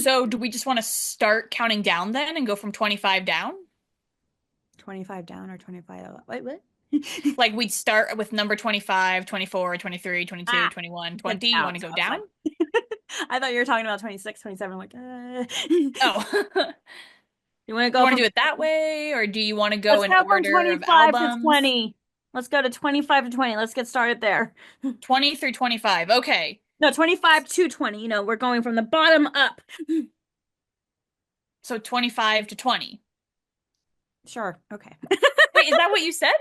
So do we just want to start counting down then and go from 25 down? 25 down or 25 up? Wait, what? Like we'd start with number 25, 24, 23, 22, Ah, 21, get 20. You want down. to So go I was down? like, I thought you were talking about 26, 27. I'm like, Oh. you want to You go want to from, do it that way, or do you want to go let's in go from order of 25 to albums? 20. Let's go to 25 to 20. Let's get started there. 20 through 25. Okay. No, 25 to 20. We're going from the bottom up. So 25 to 20. Sure. Okay. Wait, is that what you said?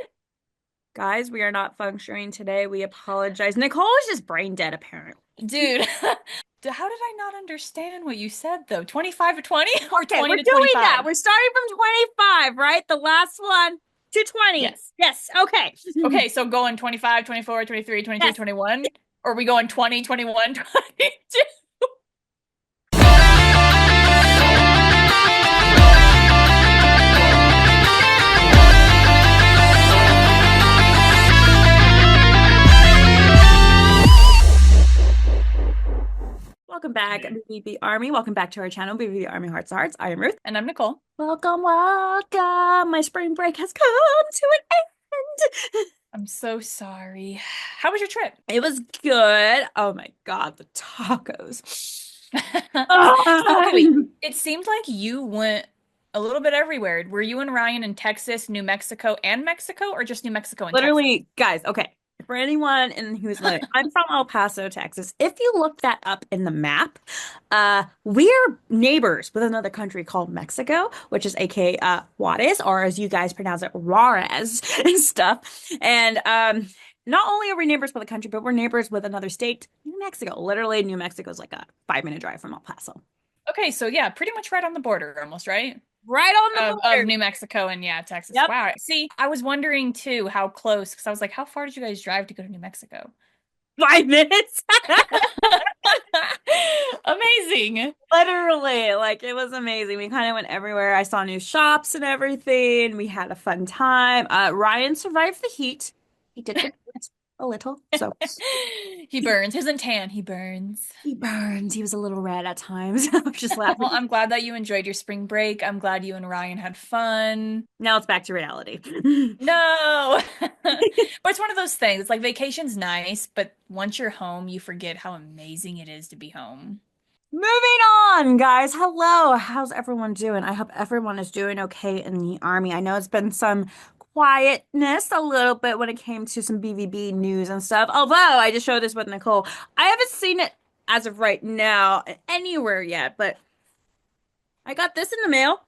Guys, we are not functioning today. We apologize. Nicole is just brain dead, apparently. Dude, how did I not understand what you said though? 25 to 20 or Okay, 20 we're to doing that. 25? We're starting from 25, right? The last one to 20. Yes. Yes. Okay. Okay, so going 25, 24, 23, 22, Yes. 21, or are we going 20, 21, 22? Welcome back, BVB Army. Welcome back to our channel, BVB Army Hearts to Hearts. I am Ruth. And I'm Nicole. Welcome, welcome. My spring break has come to an end. I'm so sorry. How was your trip? It was good. Oh my God, the tacos. So, okay, wait. Ah. It seemed like you went a little bit everywhere. Were you and Ryan in Texas, New Mexico, and Mexico, or just New Mexico and Texas? Literally, guys, okay. For anyone in who's like, I'm from El Paso, Texas. If you look that up in the map, we're neighbors with another country called Mexico, which is aka Juarez, or as you guys pronounce it, Juarez and stuff. And not only are we neighbors with a country, but we're neighbors with another state, New Mexico. Literally, New Mexico is like a 5 minute drive from El Paso. Okay, so yeah, pretty much right on the border almost, right? Right on the Of border. New Mexico and yeah, Texas. Yep. Wow. See, I was wondering too how close, because I was like, how far did you guys drive to go to New Mexico? 5 minutes. Amazing. Literally, like it was amazing. We kind of went everywhere. I saw new shops and everything. We had a fun time. Ryan survived the heat. He did get burnt a little, so He burns. He doesn't tan, he burns. he burned. He was a little red at times. I was just Well, laughing. I'm glad that you enjoyed your spring break. I'm glad you and Ryan had fun. Now it's back to reality. No. But it's one of those things. It's like vacation's nice, but once you're home, you forget how amazing it is to be home. Moving on, guys. Hello. How's everyone doing? I hope everyone is doing okay in the army. I know it's been some quietness a little bit when it came to some BVB news and stuff. Although I just showed this with Nicole. I haven't seen it as of right now anywhere yet, but I got this in the mail.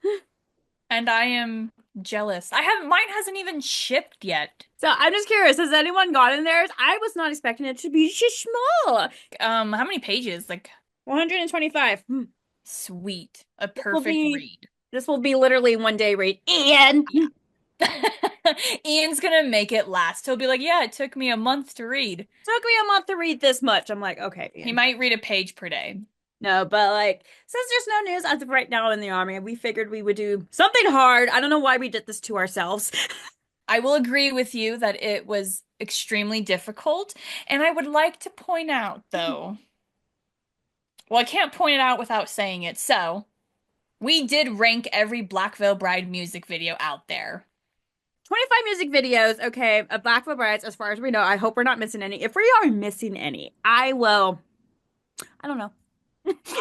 And I am jealous. Mine hasn't even shipped yet. So I'm just curious, has anyone gotten theirs? I was not expecting it to be just small. How many pages? Like 125. sweet. A This will perfect be read. this will be literally one day read. And Yeah. Ian's gonna make it last. He'll be like, "Yeah, it took me a month to read." took me a month to read this much. I'm like, okay, He Ian. might read a page per day. No, but like, since there's no news as of right now in the army, we figured we would do something hard. I don't know why we did this to ourselves. I will agree with you that it was extremely difficult, and I would like to point out, though, well, I can't point it out without saying it. So, we did rank every Black Veil Bride music video out there. 25 music videos, okay, of Black Veil Brides, as far as we know. I hope we're not missing any. If we are missing any, I don't know.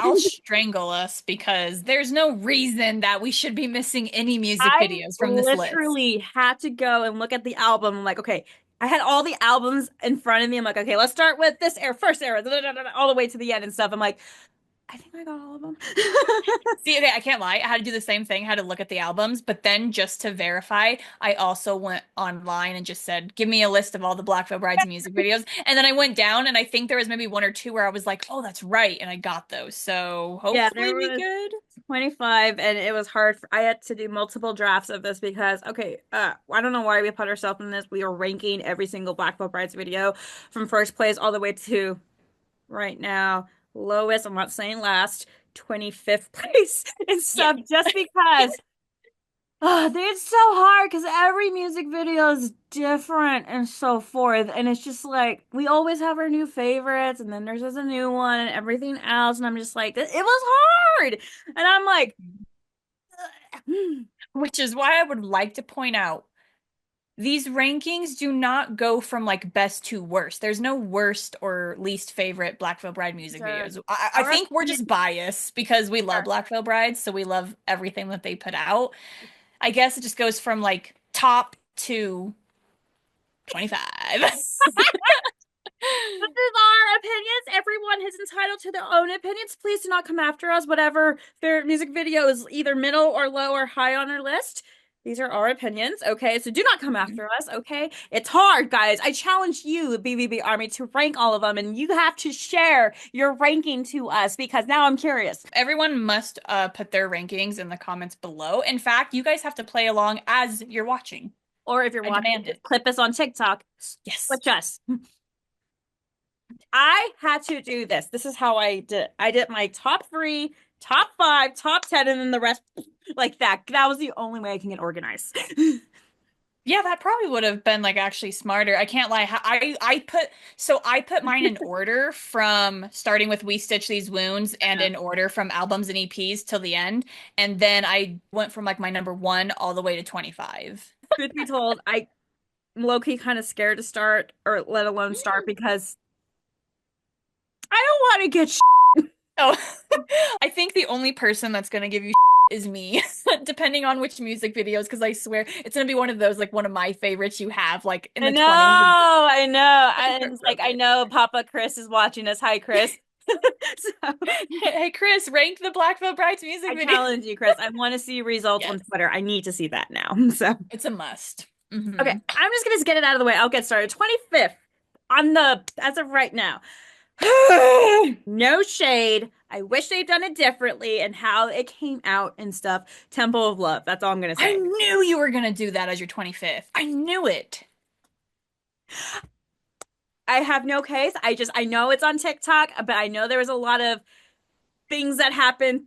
I'll strangle us because there's no reason that we should be missing any music I videos from this list. literally had to go and look at the album. I'm like, okay, I had all the albums in front of me. I'm like, okay, let's start with this era, first era, all the way to the end and stuff. I'm like, I think I got all of them. See, okay, I can't lie. I had to do the same thing. I had to look at the albums, but then just to verify, I also went online and just said, "Give me a list of all the Black Veil Brides music videos." And then I went down, and I think there was maybe one or two where I was like, "Oh, that's right," and I got those. So Yeah, hopefully there we was good. 25, and it was hard. I had to do multiple drafts of this because, okay, I don't know why we put ourselves in this. We are ranking every single Black Veil Brides video from first place all the way to right now, lowest, I'm not saying last, 25th place and Yeah. stuff, just because. It's so hard because every music video is different and so forth. And it's just like we always have our new favorites, and then there's just a new one and everything else. And I'm just like, it was hard. And I'm like, Which is why I would like to point out these rankings do not go from like best to worst. There's no worst or least favorite Black Veil Bride these music are videos. I our think we're just opinions. biased because we love Black Veil Brides, so we love everything that they put out. I guess it just goes from like top to 25. This is our opinions. Everyone is entitled to their own opinions. Please do not come after us. Whatever their music video is either middle or low or high on our list. These are our opinions, okay? So do not come after us, okay? It's hard, guys. I challenge you, the BVB Army, to rank all of them, and you have to share your ranking to us because now I'm curious. Everyone must put their rankings in the comments below. In fact, you guys have to play along as you're watching. Or if you're I watching, demand just it. clip us on TikTok. Yes. Switch us. I had to do this. This is how I did. I did my top three, top five, top 10, and then the rest like that. That was the only way I can get organized. Yeah, that probably would have been like actually smarter. I can't lie. I put mine in order from starting with We Stitch These Wounds and Yeah. in order from albums and EPs till the end. And then I went from like my number one all the way to 25. Truth be told, I'm low-key kind of scared to start or let alone start because I don't want to get Oh, I think the only person that's gonna give you is me, depending on which music videos, because I swear it's gonna be one of those, like one of my favorites you have, like in I the know, 20s. And I know. such And it's like I heartbroken. know Papa Chris is watching us. Hi, Chris. So Hey, Chris, rank the Black Veil Brides music I video. challenge you, Chris. I want to see results on Yes, Twitter. I need to see that now. So it's a must. okay, I'm just gonna get it out of the way. I'll get started. 25th on the as of right now. No shade. I wish they'd done it differently and how it came out and stuff. Temple of Love. That's all I'm gonna I say. knew you were gonna do that as your 25th. I knew it. I have no case. I know it's on TikTok, but I know there was a lot of things that happened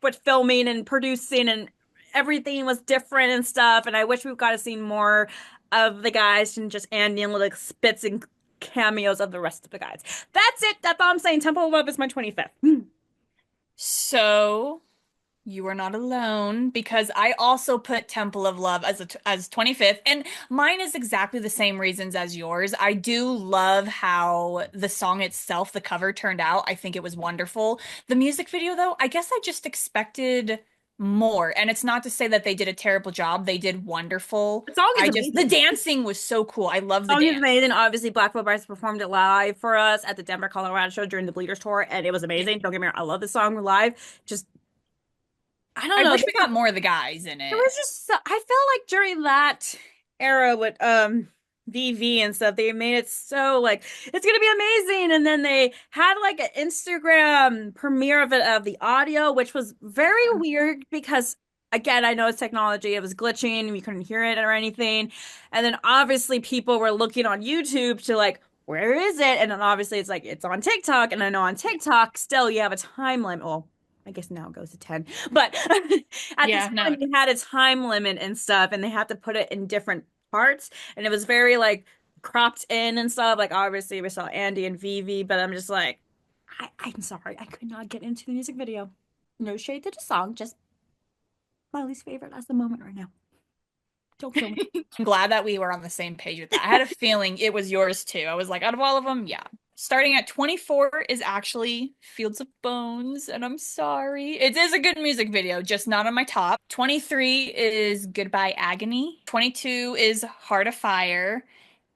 with filming and producing and everything was different and stuff. And I wish we've got to see more of the guys and just Andy and little spits and cameos of the rest of the guys. That's it. That's all I'm saying. Temple of Love is my 25th. So you are not alone because I also put Temple of Love as 25th, and mine is exactly the same reasons as yours. I do love how the song itself, the cover turned out. I think it was wonderful. The music video, though, I guess I just expected more. And it's not to say that they did a terrible job. They did wonderful. The song is The amazing. dancing was so cool. I love The the song is dance. amazing. Obviously, Black Veil Brides performed it live for us at the Denver, Colorado show during the Bleeders tour, and it was Yeah. amazing. Don't get me wrong, I love the song live. Just I don't I know. wish we got more of the guys in It it. was just I felt like during that era with VV and stuff, they made it so like it's gonna be amazing. And then they had like an Instagram premiere of it of the audio, which was very weird because again, I know it's technology, it was glitching, we couldn't hear it or anything. And then obviously people were looking on YouTube to like where is it? And then obviously it's like it's on TikTok, and I know on TikTok still you have a time limit. Well, I guess now it goes to 10. But at the Yeah, time, no. they had a time limit and stuff, and they had to put it in different parts. And it was very like cropped in and stuff. Like, obviously, we saw Andy and Vivi, but I'm just like, I'm sorry. I could not get into the music video. No shade to the song, just my least favorite at the moment right now. Don't kill me. I'm glad that we were on the same page with that. I had a feeling it was yours too. I was like, out of all of them, yeah. Starting at 24 is actually Fields of Bones, and I'm sorry. It is a good music video, just not on my top. 23 is Goodbye Agony. 22 is Heart of Fire.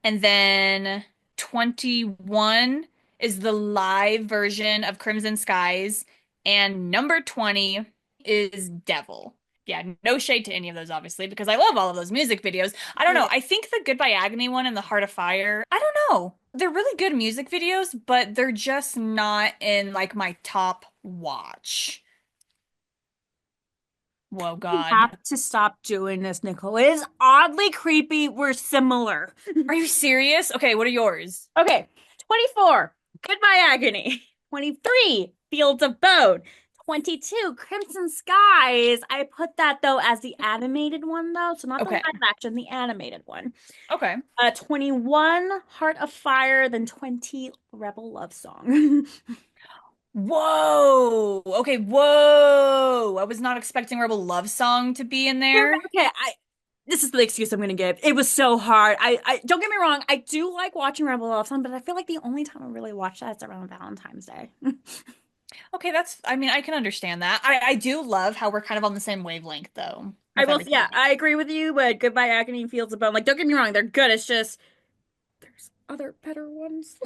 And then 21 is the live version of Crimson Skies. And number 20 is Devil. Yeah, no shade to any of those, obviously, because I love all of those music videos. I don't know. Yeah. I think the Goodbye Agony one and the Heart of Fire, I don't know. They're really good music videos, but they're just not in like my top watch. Whoa, You God. have to stop doing this, Nicole. It is oddly creepy. We're similar. Are you serious? Okay, what are yours? Okay, 24, Goodbye Agony. 23, Fields of Bone. 22, Crimson Skies. I put that though as the animated one though, so not the Okay. live action, the animated one. Okay. 21, Heart of Fire, then 20, Rebel Love Song. Whoa. Okay, whoa. I was not expecting Rebel Love Song to be in there. Okay, I this is the excuse I'm gonna give. It was so hard. I don't get me wrong, I do like watching Rebel Love Song, but I feel like the only time I really watch that is around Valentine's Day. Okay, I mean, I can understand that. I do love how we're kind of on the same wavelength though I with will, yeah, everything. I agree with you, but Goodbye Agony and Fields of Bone, like, don't get me wrong, they're good. It's just there's other better ones.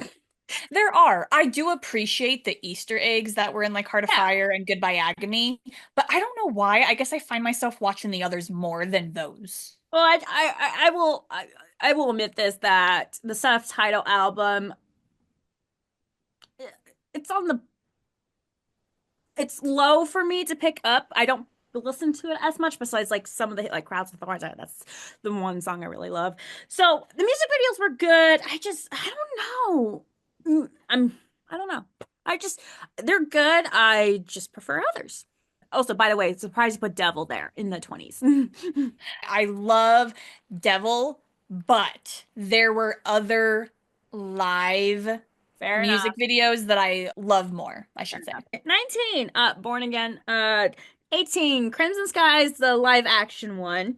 There are. I do appreciate the Easter eggs that were in like Heart of Yeah. Fire and Goodbye Agony, but I don't know why. I guess I find myself watching the others more than those. Well, I will admit this that the self-title album, it's on the it's low for me to pick up. I don't listen to it as much besides like some of the like Crowds with Thorns. That's the one song I really love. So the music videos were good. I don't know. I don't know. I just they're good. I just prefer others. Also, by the way, surprised you put Devil there in the 20s. I love Devil, but there were other live Fair music enough. videos that I love more, I Fair should say. enough. 19, Born Again. 18, Crimson Skies, the live action one.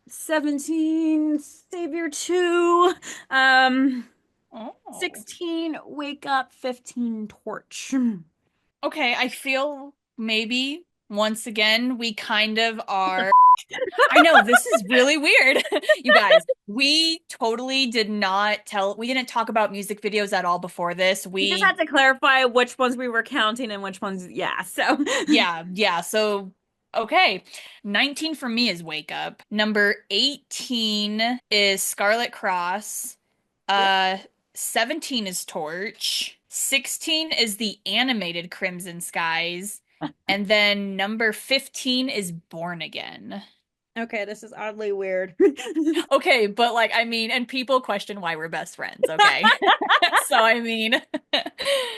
17, Savior 2. Um, Oh. 16, Wake Up. 15, Torch. Okay, I feel maybe once again we kind of are. I know this is really weird. You guys, we didn't talk about music videos at all before this. We just had We, to clarify which ones we were counting and which ones, yeah. So, yeah, yeah. So, okay. 19 for me is Wake Up. Number 18 is Scarlet Cross. yep. Uh, 17 is Torch. 16 is the animated Crimson Skies. And then number 15 is Born Again. Okay, this is oddly weird. Okay, but like I mean, and people question why we're best friends, okay? So I mean,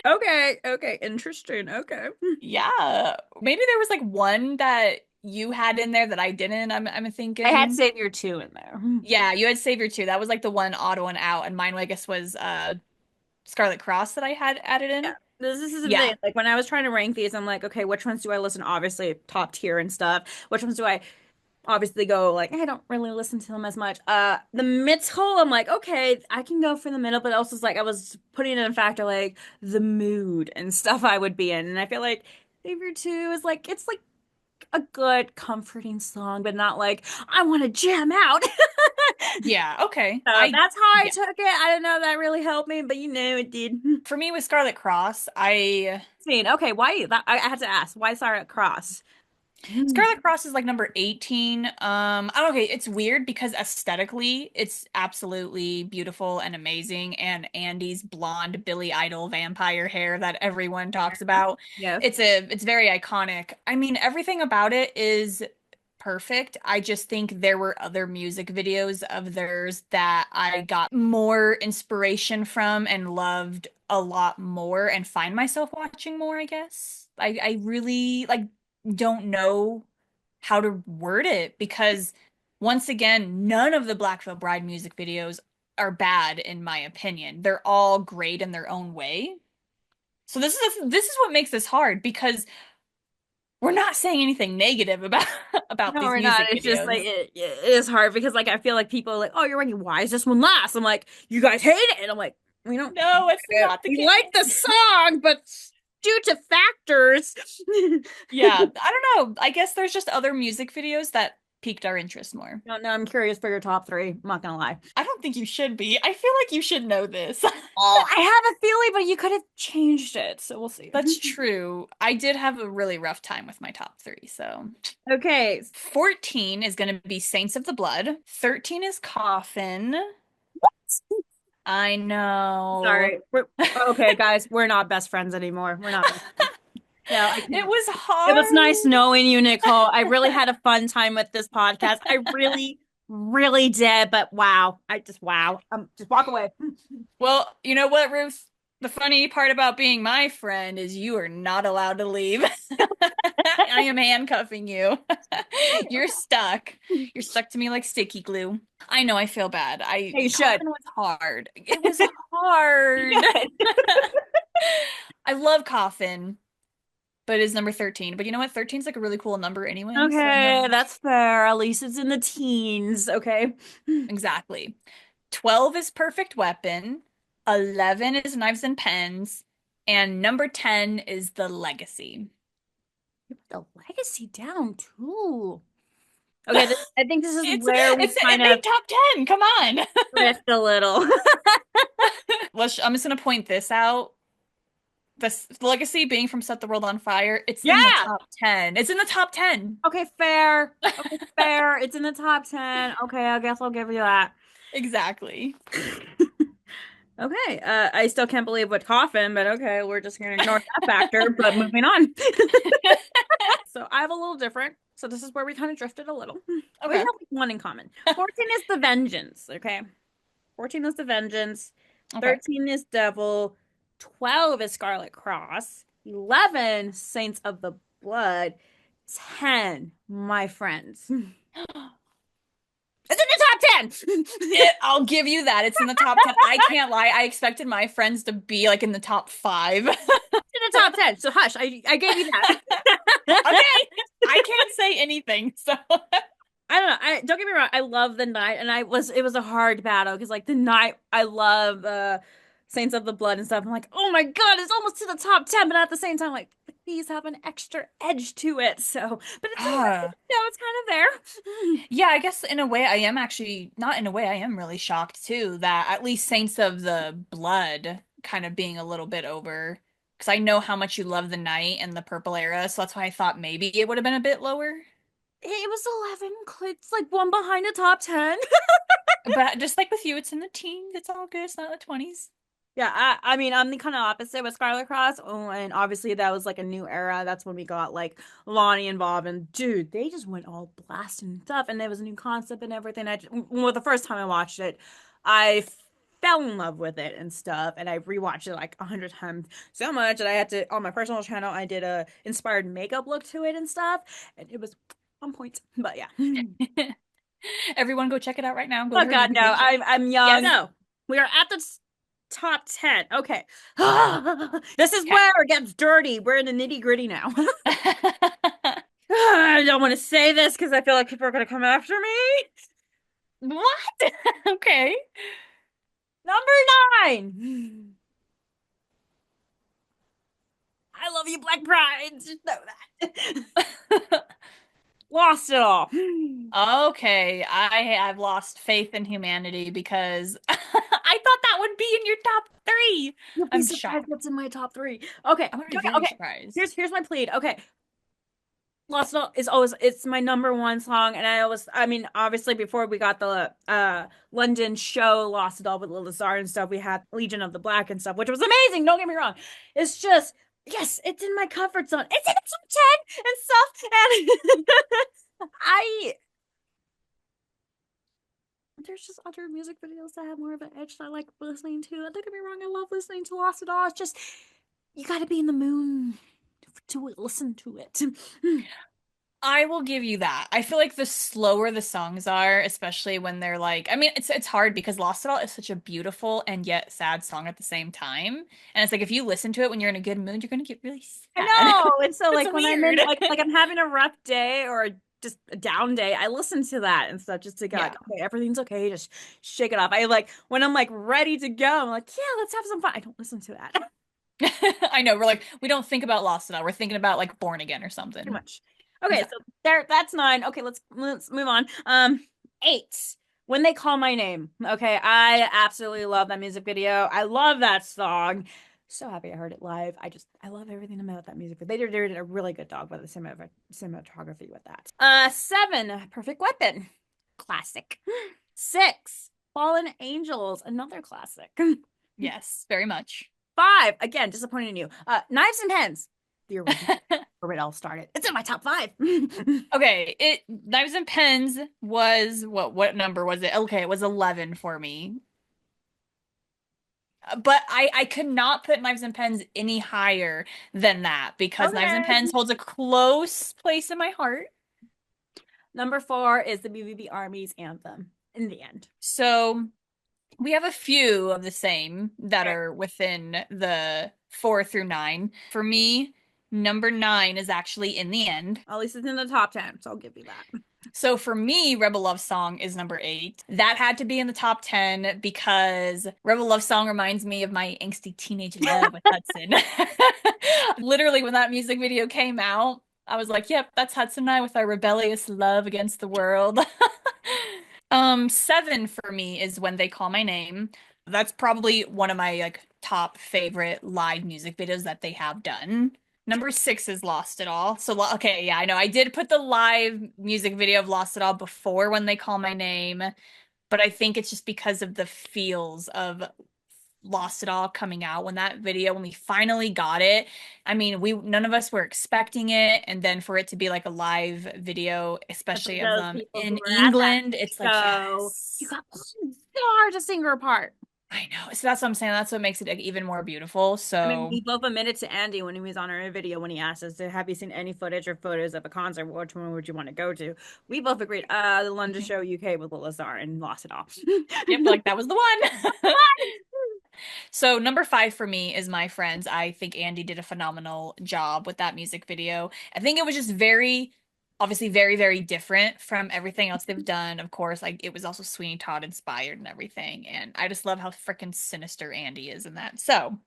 Okay, okay, interesting. Okay. yeah. Maybe there was like one that you had in there that I didn't, I'm I had thinking. Savior 2 in there. Yeah, you had Savior too. That was like the one odd one out, and mine I guess was Scarlet Cross that I had added Yeah. in. This is the Yeah. thing. Like when I was trying to rank these, I'm like, okay, which ones do I listen? Obviously, top tier and stuff. Which ones do I obviously go like I don't really listen to them as much. The middle, I'm like, okay, I can go for the middle, but also it's like I was putting in a factor like the mood and stuff I would be in. And I feel like Savior 2 is like it's like a good comforting song, but not like I want to jam out. Yeah, okay. So I that's how I yeah. took it. I don't know if that really helped me, but you know it did. For me with Scarlet Cross, I Scene. Okay, why that I had to ask. Why Sarah Cross? Scarlet Cross is like number 18. Okay, it's weird because aesthetically it's absolutely beautiful and amazing. And Andy's blonde Billy Idol vampire hair that everyone talks about. Yes. It's very iconic. I mean, everything about it is perfect. I just think there were other music videos of theirs that I got more inspiration from and loved a lot more and find myself watching more, I guess. I really like don't know how to word it because once again, none of the Black Veil Bride music videos are bad in my opinion. They're all great in their own way. So this is what makes this hard because we're not saying anything negative about about No, these we're not. music It's just like videos. it is hard because like I feel like people are like, oh, you're ranking. Why is this one last? I'm like, you guys hate it. And I'm like, we don't hate No, it's it. not the We case. like the song, but due to factors. Yeah, I don't know. I guess there's just other music videos that piqued our interest more. No, no, I'm curious for your top three. I'm not gonna lie. I don't think you should be. I feel like you should know this. Oh, I have a feeling, but you could have changed it, so we'll see. That's true. I did have a really rough time with my top three. So Okay. 14 is going to be Saints of the Blood. 13 is Coffin. I know. Sorry. Okay, guys, we're not best friends anymore. We're not best friends. No, I It can't. was It was nice hard. knowing you, Nicole. I really had a fun time with this podcast. I really, really did. But wow, I just wow. Just walk away. Well, you know what, Ruth? The funny part about being my friend is you are not allowed to leave. I am handcuffing you. You're stuck. You're stuck to me like sticky glue. I know I feel bad. Yeah, you should. Coffin was hard. It was hard. Good. I love Coffin, but it is number 13. But you know what? 13 is like a really cool number anyway. So Okay, that's fair. At least it's in the teens. Okay. exactly. 12 is Perfect Weapon. 11 is Knives and Pens. And number 10 is The Legacy. You put the legacy down too. Okay, I think this is where we It kind of made top 10. Come on. drift a little. I'm just gonna point this out. This Legacy being from Set the World on Fire, it's in the Yeah. top 10. It's in the top 10. Okay, fair. Okay, fair. It's in the top 10. Okay, I guess I'll give you that. Exactly. Okay, I still can't believe what coffin, but okay, we're just gonna ignore that factor, but moving on. So I have a little different. So this is where we kind of drifted a little. We Okay. have one in common. 14 is the vengeance, okay? 14 is the vengeance. Okay. 13 is devil. 12 is Scarlet Cross. 11, Saints of the Blood. 10, my friends. It's in the top 10. I'll give you that. It's in the top 10. I can't lie. I expected my friends to be like in the top 5. In the top 10. So hush, I gave you that. Okay. I can't say anything. So I don't know. Don't get me wrong. I love the night, and it was a hard battle because like the night I love Saints of the Blood and stuff. I'm like, oh my God, it's almost to the top 10, but at the same time, like these have an extra edge to it. So, but it's it's kind of there. yeah, I guess in a way I am actually not in a way I am really shocked too that at least Saints of the Blood kind of being a little bit over because I know how much you love the Night and the Purple Era, so that's why I thought maybe it would have been a bit lower. It was 11. It's like one behind the top 10. But just like with you, it's in the teens. It's all good. It's not the 20s. Yeah, I mean, I'm the kind of opposite with Scarlet Cross. Oh, and obviously that was like a new era. That's when we got like Lonnie involved, and dude, they just went all blasting and stuff, and there was a new concept and everything. Well, the first time I watched it, I fell in love with it and stuff, and I rewatched it like 100 times so much that I had to on my personal channel. I did a inspired makeup look to it and stuff, and it was on point. But yeah. Everyone go check it out right now. Go Oh to her God, YouTube no, page. I'm young. Yes. No, we are at the top 10. Okay. This is Okay. where it gets dirty. We're in the nitty-gritty now. I don't want to say this because I feel like people are going to come after me. What? Okay. Number 9. I love you, Black Pride. Just know that. Lost it all. Okay, I've lost faith in humanity because I thought that would be in your top 3. You'll be I'm surprised shocked. what's in my top 3. Okay. I'm gonna be Okay. very Okay. surprised. Here's my plead. Okay. Lost It All is always it's my number one song, and I mean obviously before we got the London show Lost It All with Lil Lazar and stuff, we had Legion of the Black and stuff, which was amazing, don't get me wrong. It's just yes, it's in my comfort zone. It's in the top 10 and stuff, and I there's just other music videos that have more of an edge that I like listening to. And don't get me wrong, I love listening to Lost It All. It's just you got to be in the mood to listen to it. I will give you that. I feel like the slower the songs are, especially when they're like, I mean, it's hard because Lost It All is such a beautiful and yet sad song at the same time. And it's like if you listen to it when you're in a good mood, you're gonna get really I sad. know. And so It's like when I'm in weird. like I'm having a rough day or just a down day, I listen to that and stuff just to go like, Yeah. okay, everything's okay, just shake it off. I like when I'm like ready to go, I'm like, yeah, let's have some fun. I don't listen to that I know. We're like, we don't think about Lost It All. We're thinking about like Born Again or too something. much. Okay, so there that's 9. Okay, let's move on. 8. When They Call My Name. Okay, I absolutely love that music video. I love that song. So happy I heard it live. I love everything about that music video. They did a really good job with the cinematography with that. 7, Perfect Weapon. Classic. 6, Fallen Angels, another classic. Yes, very much. 5, again, disappointing in you. Knives and Pens. The original where it all started. It's in my top 5. Okay, Knives and Pens was what number was it? Okay, it was 11 for me. But I could not put Knives and Pens any higher than that because Knives and Okay. Pens holds a close place in my heart. Number 4 is the BVB Army's anthem in the end. So we have a few of the same that Fair. are within the 4 through 9. For me, number 9 is actually in the end. At least it's in the top 10, so I'll give you that. So for me, Rebel Love Song is number 8. That had to be in the top 10 because Rebel Love Song reminds me of my angsty teenage love with Hudson. Literally, when that music video came out, I was like, yep, that's Hudson and I with our rebellious love against the world. 7 for me is When They Call My Name. That's probably one of my like top favorite live music videos that they have done. Number 6 is Lost It All. So, okay, yeah, I know. I did put the live music video of Lost It All before When They Call My Name, but I think it's just because of the feels of Lost It All coming out when that video, when we finally got it. I mean, we none of us were expecting it, and then for it to be like a live video, And for especially of those them people who in were at that England, it's like, show, you yes. got one star to sing her part. I know. So that's what I'm saying. That's what makes it like, even more beautiful. I mean, So, we both admitted to Andy when he was on our video when he asked us, "Have you seen any footage or photos of a concert? Which one would you want to go to?" We both agreed, the London mhm. show UK with Lazar and lost it all. Yep, like that was the one. So number 5 for me is My Friends. I think Andy did a phenomenal job with that music video. I think it was just very, obviously very, very different from everything else they've done. Of course, like it was also Sweeney Todd inspired and everything. And I just love how freaking sinister Andy is in that. So,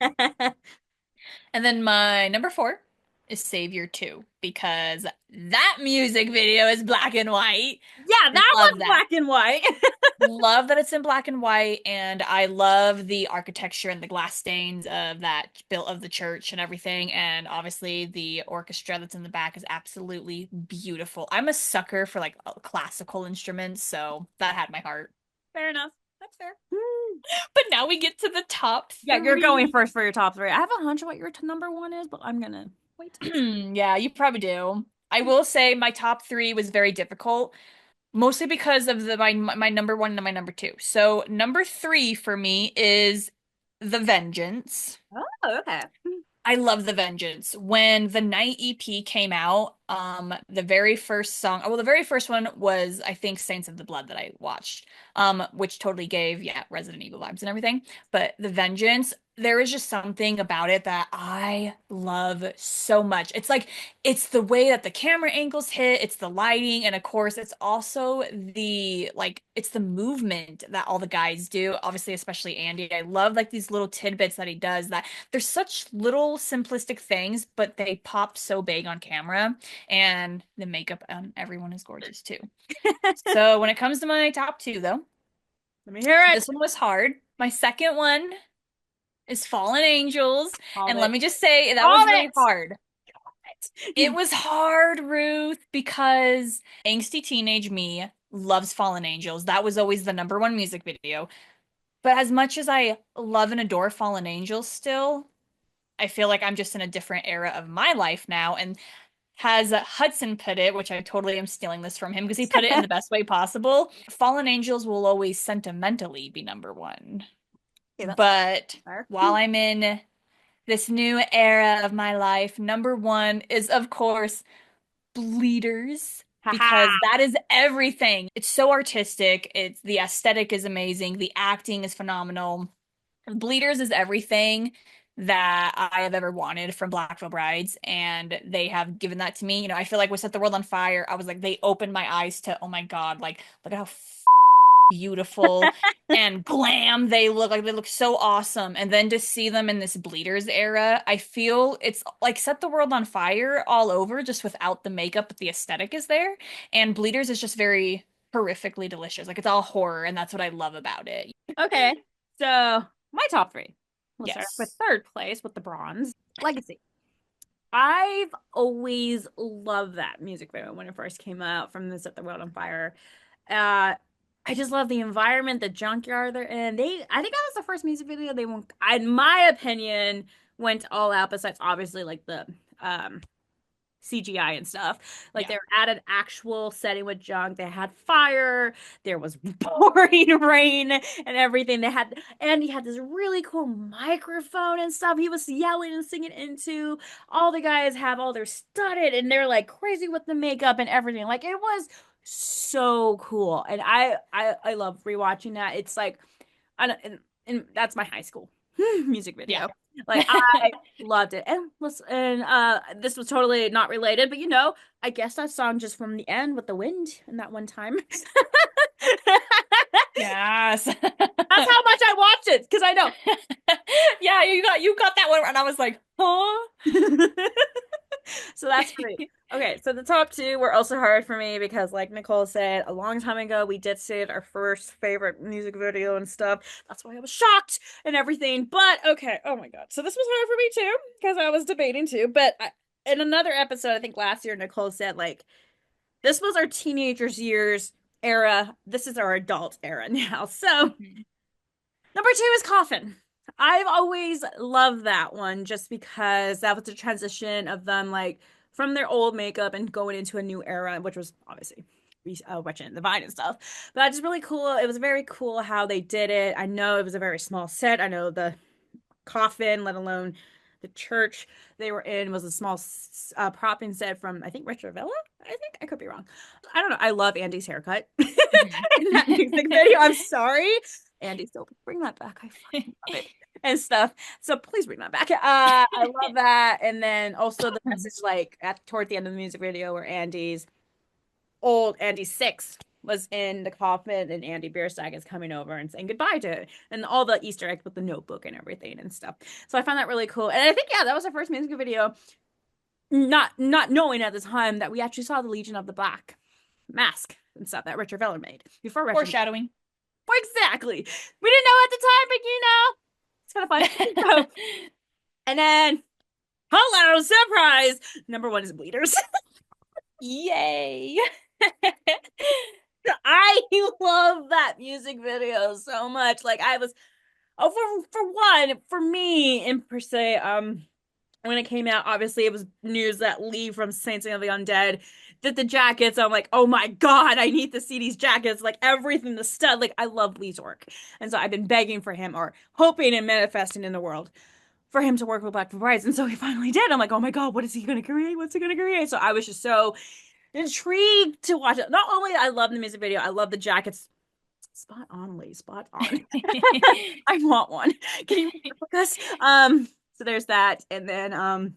and then my number 4 is Savior 2 because that music video is black and white. Yeah, that Love was that. black and white. Love that it's in black and white, and I love the architecture and the glass stains of that built of the church and everything. And obviously, the orchestra that's in the back is absolutely beautiful. I'm a sucker for like classical instruments, so that had my heart. Fair enough. That's fair. But now we get to the top Yeah, you're going 3. first for your top 3. I have a hunch what your number 1 is, but I'm gonna wait till you say. Yeah, you probably do. I will say my top 3 was very difficult, mostly because of my number 1 and my number 2. So number 3 for me is The Vengeance. Oh, okay. I love The Vengeance. When the Night EP came out, the very first song, well, the very first one was, I think, Saints of the Blood that I watched, which totally gave, yeah, Resident Evil vibes and everything. But The Vengeance, there is just something about it that I love so much. It's like, it's the way that the camera angles hit, it's the lighting, and of course, it's also it's the movement that all the guys do, obviously, especially Andy. I love like these little tidbits that he does that there's such little simplistic things, but they pop so big on camera, and the makeup on everyone is gorgeous too. So when it comes to my top 2, though, Let me hear it. this one was hard. My second one is Fallen Angels, Called and let it. me just say that was Called really it. hard. It was hard, Ruth, because angsty teenage me loves Fallen Angels. That was always the number one music video. But as much as I love and adore Fallen Angels still, I feel like I'm just in a different era of my life now. And has Hudson put it, which I totally am stealing this from him because he put it in the best way possible. Fallen Angels will always sentimentally be number 1. Okay, that's But fair. while I'm in this new era of my life, number 1 is, of course, Bleeders. Haha. Because that is everything. It's so artistic. It's the aesthetic is amazing. The acting is phenomenal. Bleeders is everything that I have ever wanted from Blackville Brides, and they have given that to me. You know, I feel like we Set the World on Fire. I was like, they opened my eyes to, oh my God, like, look at how beautiful and glam they look. Like, they look so awesome. And then to see them in this Bleeders era, I feel it's like Set the World on Fire all over, just without the makeup, but the aesthetic is there. And Bleeders is just very horrifically delicious. Like, it's all horror, and that's what I love about it. Okay. So my top 3. We'll start off with Yes. third place with the bronze. Legacy. I've always loved that music video when it first came out from the Set the World on Fire. Uh, I just love the environment, the junkyard they're in. I think that was the first music video they went, in my opinion, went all out. Besides, obviously, like the CGI and stuff. Like Yeah. they were at an actual setting with junk. They had fire, there was pouring rain and everything. Andy had this really cool microphone and stuff. He was yelling and singing into. All the guys have all their studded and they're like crazy with the makeup and everything. Like it was so cool. And I love rewatching that. It's like and that's my high school music Yeah. video. Like I loved it. And listen, and this was totally not related, but I guess that song just from the end with the wind and that one time. Yes. That's how much I watched it because I know. Yeah, you got that one and I was like, huh? So that's great. Okay, so the top two were also hard for me because, like Nicole said, a long time ago we did see our first favorite music video and stuff. That's why I was shocked and everything. But okay, oh my God. So this was hard for me too because I was debating too. But in another episode, I think last year, Nicole said, like, this was our teenagers' years era. This is our adult era now. So Mhm. number two is Coffin. I've always loved that one just because that was the transition of them like from their old makeup and going into a new era, which was obviously Wretched and the Vine and stuff. But that's just really cool. It was very cool how they did it. I know it was a very small set. I know the coffin, let alone the church they were in, was a small propping set from I think Richard Villa. I think I could be wrong. I don't know. I love Andy's haircut in Mhm. that music video. I'm sorry, Andy. Still bring that back. I fucking love it and stuff. So please bring that back. I love that. And then also the message, like at toward the end of the music video, where Andy Six was in the coffin and Andy Bierstack is coming over and saying goodbye to it. And all the Easter eggs with the notebook and everything and stuff. So I found that really cool. And I think, yeah, that was our first music video, not knowing at the time that we actually saw the Legion of the Black mask and stuff that Richard Veller made before Richard. Foreshadowing. Exactly. We didn't know at the time, but it's kind of fun. So, and then, hello, surprise! Number one is Bleeders. Yay. I love that music video so much. Like I was, for one, for me in per se, when it came out, obviously it was news that Lee from Saints of the Undead did the jackets. I'm like, oh my God, I need to see these jackets. Like everything, the stud. Like I love Lee's work, and so I've been begging for him or hoping and manifesting in the world for him to work with Black Brides, and so he finally did. I'm like, oh my God, what is he gonna create? What's he gonna create? So I was just so intrigued to watch it. Not only I love the music video, I love the jackets. Spot on, Lee. Spot on. I want one. Can you book us? So there's that, and then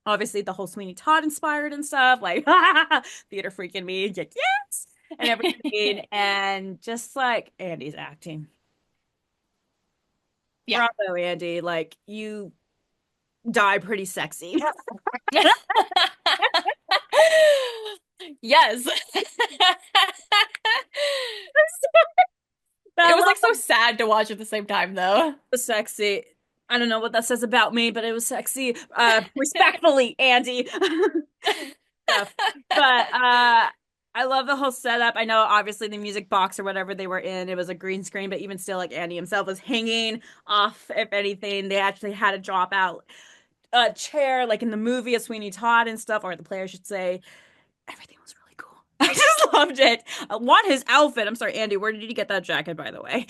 obviously the whole Sweeney Todd inspired and stuff, like theater freaking me, like, yes, and everything, and just like Andy's acting. Yeah. Bravo, Andy! Like you die pretty sexy. Yes. But I It was love like so sad to watch at the same time though. the sexy. I don't know what that says about me, but it was sexy. Respectfully, Andy. Stuff. But I love the whole setup. I know obviously the music box or whatever they were in, it was a green screen, but even still, like Andy himself was hanging off, if anything. They actually had to drop out a chair, like in the movie of Sweeney Todd and stuff, or the player should say. Everything was really cool. I just loved it. I want his outfit. I'm sorry, Andy, where did you get that jacket, by the way?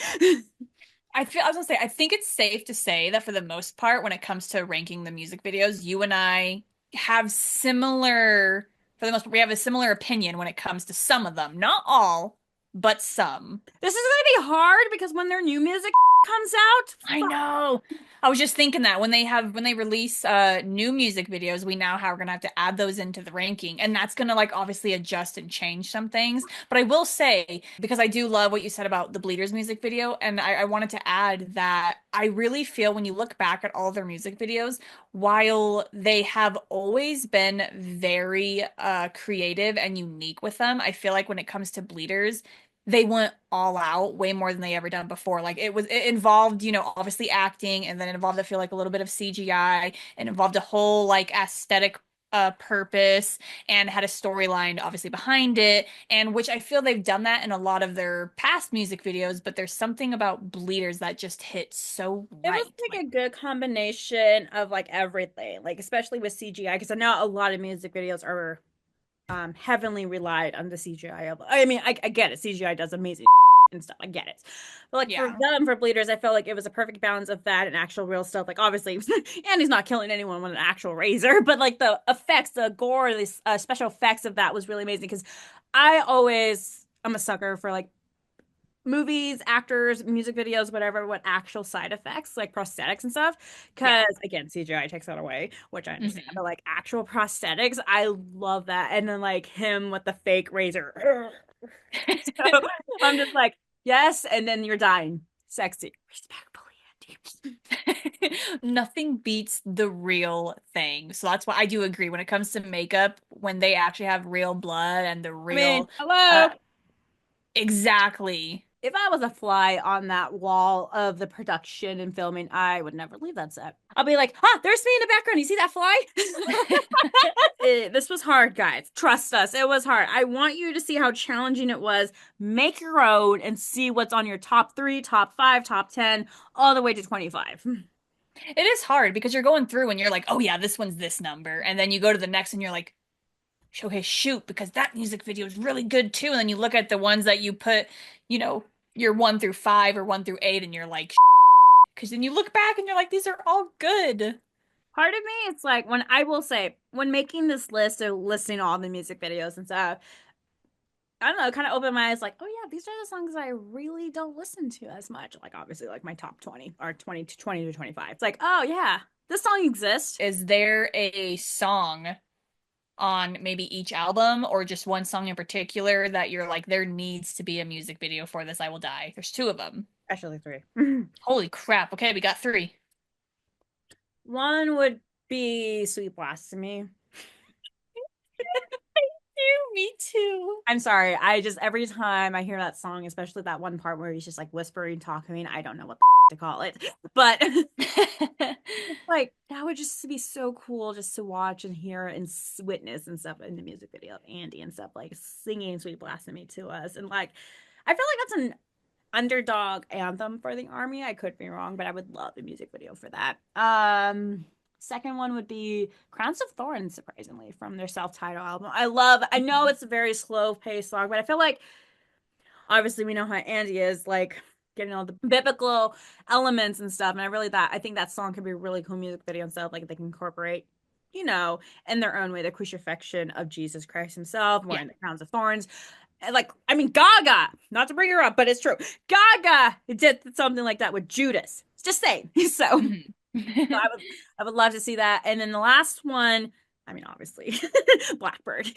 I was gonna say, I think it's safe to say that for the most part, when it comes to ranking the music videos, you and I have similar, for the most part, we have a similar opinion when it comes to some of them. Not all, but some. This is gonna be hard because when their new music comes out, I fuck. know. I was just thinking that when they release new music videos, we now are gonna have to add those into the ranking. And that's gonna like obviously adjust and change some things. But I will say, because I do love what you said about the Bleeders music video, and I wanted to add that I really feel when you look back at all their music videos, while they have always been very creative and unique with them, I feel like when it comes to Bleeders, they went all out way more than they ever done before. Like it involved, obviously acting, and then it involved, I feel like, a little bit of CGI, and involved a whole like aesthetic purpose and had a storyline obviously behind it, and which I feel they've done that in a lot of their past music videos, but there's something about Bleeders that just hits so It was right. like Like, a good combination of like everything, like especially with CGI, because I know a lot of music videos are heavily relied on the CGI. I mean, I get it. CGI does amazing and stuff. I get it. But like for yeah. them, for Bleeders, I felt like it was a perfect balance of that and actual real stuff. Like obviously, and he's not killing anyone with an actual razor, but like the effects, the gore, the special effects of that was really amazing. Because I'm a sucker for like movies, actors, music videos, whatever, what actual side effects, like prosthetics and stuff. Yeah. Because again, CGI takes that away, which I understand. Hmm. But like actual prosthetics, I love that. And then like him with the fake razor. So I'm just like, yes, and then you're dying. Sexy. Respectfully, Andy. Nothing beats the real thing. So that's why I do agree when it comes to makeup, when they actually have real blood and the I mean, real hello. uh exactly. If I was a fly on that wall of the production and filming, I would never leave that set. I'll be like, there's me in the background. You see that fly? This was hard, guys. Trust us. It was hard. I want you to see how challenging it was. Make your own and see what's on your top three, top five, top 10, all the way to 25. It is hard because you're going through and you're like, oh yeah, this one's this number. And then you go to the next and you're like, okay, shoot, because that music video is really good too. And then you look at the ones that you put, you know, your 1 through 5 or 1 through 8, and you're like, because then you look back and you're like, these are all good. Part of me, it's like when I will say, when making this list of listing all the music videos and stuff, I don't know, kind of open my eyes like, oh yeah, these are the songs I really don't listen to as much. Like obviously like my top 20 or 20 to 25. It's like, oh yeah, this song exists. Is there a song on maybe each album or just one song in particular that you're like, there needs to be a music video for this, I will die? There's two of them. Actually three. Holy crap. Okay, we got three. One would be Sweet Blasphemy. Me too. I'm sorry. I just every time I hear that song, especially that one part where he's just like whispering, talking, I don't know what the to call it. But like that would just be so cool just to watch and hear and witness and stuff in the music video of Andy and stuff like singing Sweet Blasphemy to us. And like I feel like that's an underdog anthem for the army. I could be wrong, but I would love a music video for that. Second one would be Crowns of Thorns, surprisingly, from their self-titled album. I know it's a very slow-paced song, but I feel like obviously we know how Andy is, like getting all the biblical elements and stuff. And I think that song could be a really cool music video and stuff. Like they can incorporate, in their own way, the crucifixion of Jesus Christ himself, Yeah. wearing the crowns of thorns. And like, I mean, Gaga, not to bring her up, but it's true. Gaga did something like that with Judas. Just saying. So Mhm. I would love to see that. And then the last one, I mean, obviously, Blackbird.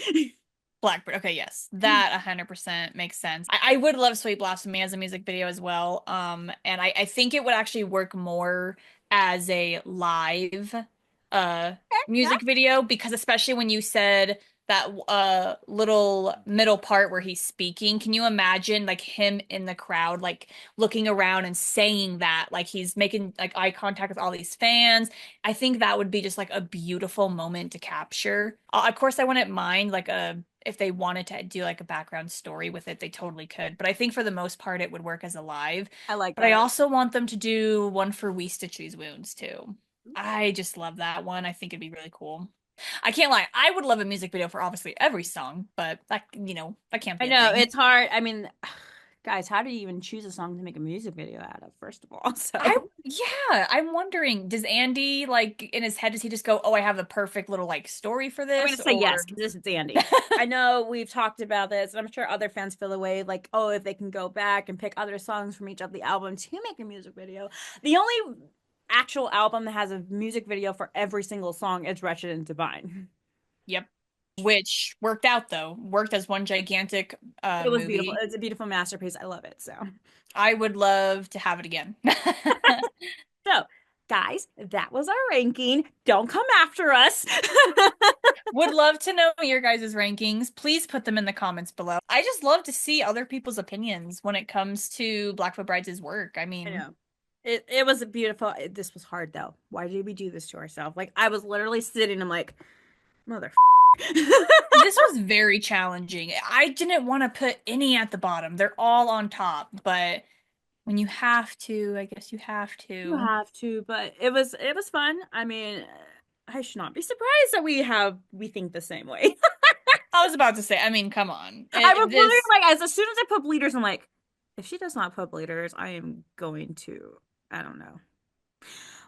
Blackbird. Okay, yes. That 100% makes sense. I would love Sweet Blasphemy as a music video as well. And I think it would actually work more as a live uh Yeah, music video, because especially when you said that little middle part where he's speaking, can you imagine like him in the crowd like looking around and saying that, like he's making like eye contact with all these fans? I think that would be just like a beautiful moment to capture. Of course, I wouldn't mind like a if they wanted to do like a background story with it, they totally could. But I think for the most part, it would work as a live. I like But I that. also want them to do one for We Stitch These Wounds too. I just love that one. I think it'd be really cool. I can't lie. I would love a music video for obviously every song, but that can't I be a know thing. it's hard. I mean, guys, how do you even choose a song to make a music video out of, first of all? I So Yeah, I'm wondering, does Andy like in his head, does he just go, "Oh, I have the perfect little like story for I'm going this," to say yes or because this is Andy. I know we've talked about this, and I'm sure other fans feel the way like, oh, if they can go back and pick other songs from each of the albums to make a music video. The only actual album that has a music video for every single song is Wretched and Divine. yep, which worked out though. Worked as one gigantic It was beautiful. movie. It's a beautiful masterpiece. I love it. So, I would love to have it again. so guys, that was our ranking. Don't come after us. Would love to know your guys' rankings. Please put them in the comments below. I just love to see other people's opinions when it comes to Blackfoot Brides' work. I I mean, know. It was a beautiful. This was hard though. Why did we do this to ourselves? Like I was literally sitting. I'm like, Mother. This was very challenging. I didn't want to put any at the bottom. They're all on top, but when you have to, I guess you have You to. have to, but it was fun. I mean, I should not be surprised that we think the same way. I was about to say, I mean, come on. I was literally This like, as soon as I put bleeders, I'm like, if she does not put bleeders, I am going to, I don't know.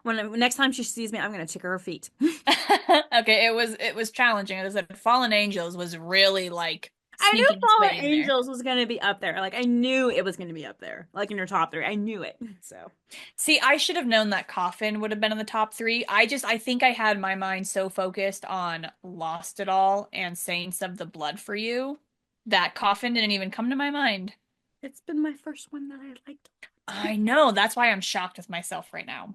When next time she sees me, I'm gonna tickle her feet. Okay, it was challenging. As I said, Fallen Angels was really like I knew sneaking its Fallen way in there. Angels was gonna be up there. Like I knew it was gonna be up there, like in your top three. I knew it. So See, I should have known that Coffin would have been in the top three. I think I had my mind so focused on Lost It All and Saints of the Blood for You that Coffin didn't even come to my mind. it's been my first one that I liked. I know, that's why I'm shocked with myself right now.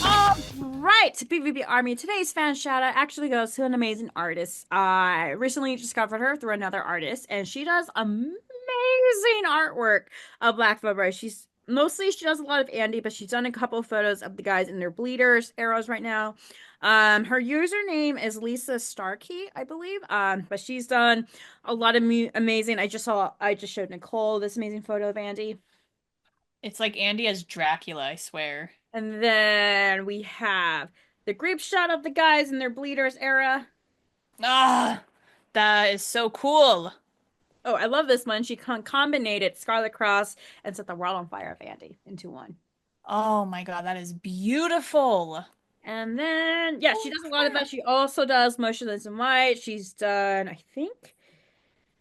All right, BVB Army. Today's fan shout out actually goes to an amazing artist. I recently discovered her through another artist, and she does amazing artwork of Black February. She does a lot of Andy, but she's done a couple of photos of the guys in their bleeders arrows right now. Her username is Lisa Starkey, I believe. But she's done a lot of amazing. I just showed Nicole this amazing photo of Andy. It's like Andy as Dracula, I swear. And then we have the group shot of the guys in their bleeders era. Ah, that is so cool. Oh, I love this one. She combined Scarlet Cross and set the world on fire of Andy into one. Oh my God, that is beautiful. And then, yeah, she Oh does a lot of that. crap. She also does Motionless in White. She's done, I think,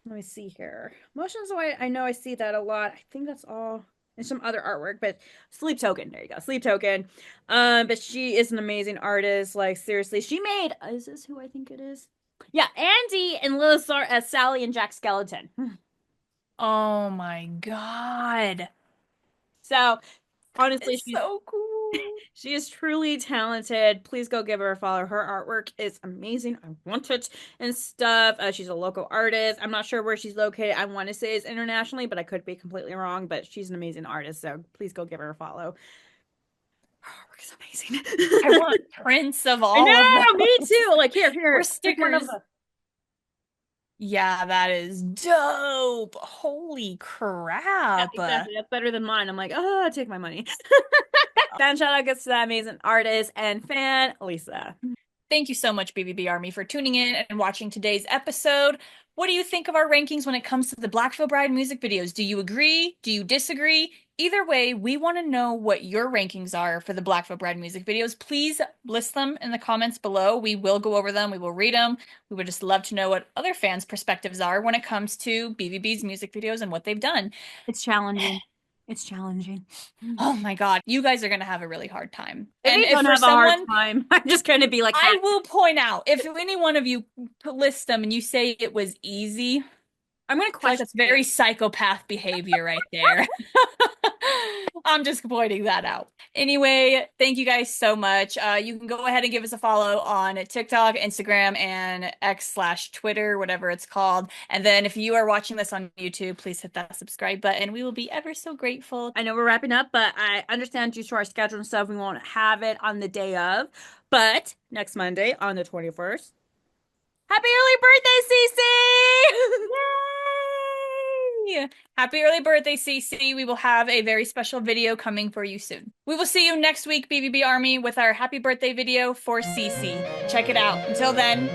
let me see here. Motionless in White, I know I see that a lot. I think that's all. And some other artwork, but Sleep Token. There you go. Sleep Token. But she is an amazing artist. Like, seriously, she made, is this who I think it is? Yeah, Andy and Lilithar as Sally and Jack Skeleton. Oh my God. So, honestly, It's so cool. she is truly talented. Please go give her a follow. Her artwork is amazing. I want it and stuff. She's a local artist. I'm not sure where she's located. I want to say it's internationally, but I could be completely wrong. But she's an amazing artist. So please go give her a follow. Her artwork is amazing. I want prints of I all of know, me those. too. Like here, Or pick one of stickers. the. Yeah, that is dope. Holy Yeah, crap. exactly. That's better than mine. I'm like, oh, take my money. Fan shout out gets to that amazing artist and fan, Lisa. Thank you so much, BVB Army, for tuning in and watching today's episode. What do you think of our rankings when it comes to the Blackville Bride music videos? Do you agree? Do you disagree? Either way, we want to know what your rankings are for the Blackville Bride music videos. Please list them in the comments below. We will go over them. We will read them. We would just love to know what other fans' perspectives are when it comes to BVB's music videos and what they've done. It's challenging. It's challenging. Oh my God, you guys are going to have a really hard time. If And you if don't for have a hard someone, time, I'm just going to be like, I will point out, if any one of you list them and you say it was easy, I'm going to I feel like question that's very psychopath behavior right there. I'm just pointing that out. Anyway, thank you guys so much. You can go ahead and give us a follow on TikTok, Instagram, and X/Twitter, whatever it's called. And then if you are watching this on YouTube, please hit that subscribe button. We will be ever so grateful. I know we're wrapping up, but I understand due to our schedule and stuff, we won't have it on the day of. But next Monday on the 21st, happy early birthday, Cece! Yay! Happy early birthday, CC. We will have a very special video coming for you soon. We will see you next week, BVB Army, with our happy birthday video for CC. Check it out. Until then,